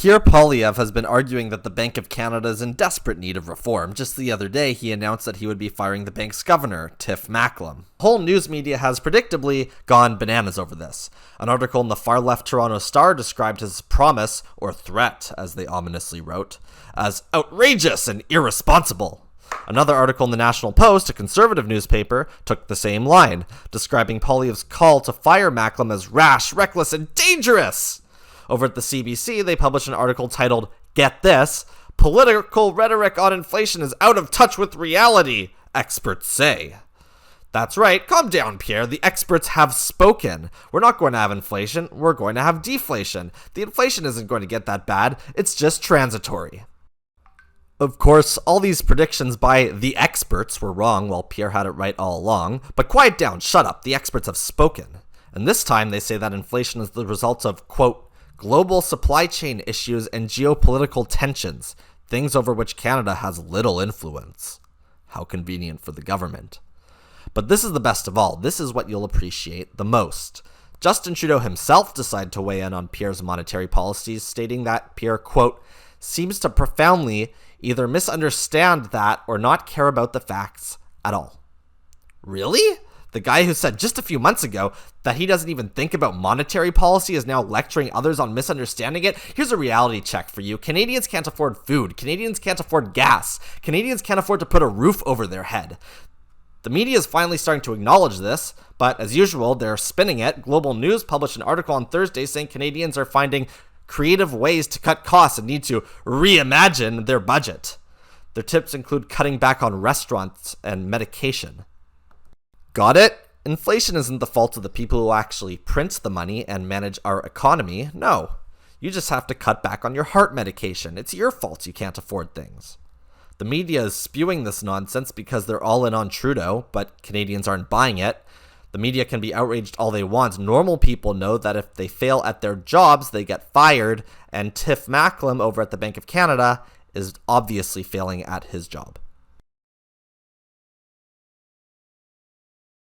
Pierre Poilievre has been arguing that the Bank of Canada is in desperate need of reform. Just the other day, he announced that he would be firing the bank's governor, Tiff. Macklem. Whole news media has predictably gone bananas over this. An article in the far-left Toronto Star described his promise, or threat, as they ominously wrote, as outrageous and irresponsible. Another article in the National Post, a conservative newspaper, took the same line, describing Poilievre's call to fire Macklem as rash, reckless, and dangerous. Over at the CBC, they published an article titled, "Get This, Political Rhetoric on Inflation is Out of Touch with Reality, Experts Say." That's right, calm down, Pierre. The experts have spoken. We're not going to have inflation, we're going to have deflation. The inflation isn't going to get that bad, it's just transitory. Of course, all these predictions by the experts were wrong, while Pierre had it right all along. But quiet down, shut up, the experts have spoken. And this time they say that inflation is the result of, quote, global supply chain issues and geopolitical tensions, things over which Canada has little influence. How convenient for the government. But this is the best of all. This is what you'll appreciate the most. Justin Trudeau himself decided to weigh in on Pierre's monetary policies, stating that Pierre, quote, seems to profoundly either misunderstand that or not care about the facts at all. Really? The guy who said just a few months ago that he doesn't even think about monetary policy is now lecturing others on misunderstanding it? Here's a reality check for you. Canadians can't afford food. Canadians can't afford gas. Canadians can't afford to put a roof over their head. The media is finally starting to acknowledge this, but as usual, they're spinning it. Global News published an article on Thursday saying Canadians are finding creative ways to cut costs and need to reimagine their budget. Their tips include cutting back on restaurants and medication. Got it? Inflation isn't the fault of the people who actually print the money and manage our economy. No. You just have to cut back on your heart medication. It's your fault you can't afford things. The media is spewing this nonsense because they're all in on Trudeau, but Canadians aren't buying it. The media can be outraged all they want. Normal people know that if they fail at their jobs, they get fired, and Tiff Macklem over at the Bank of Canada is obviously failing at his job.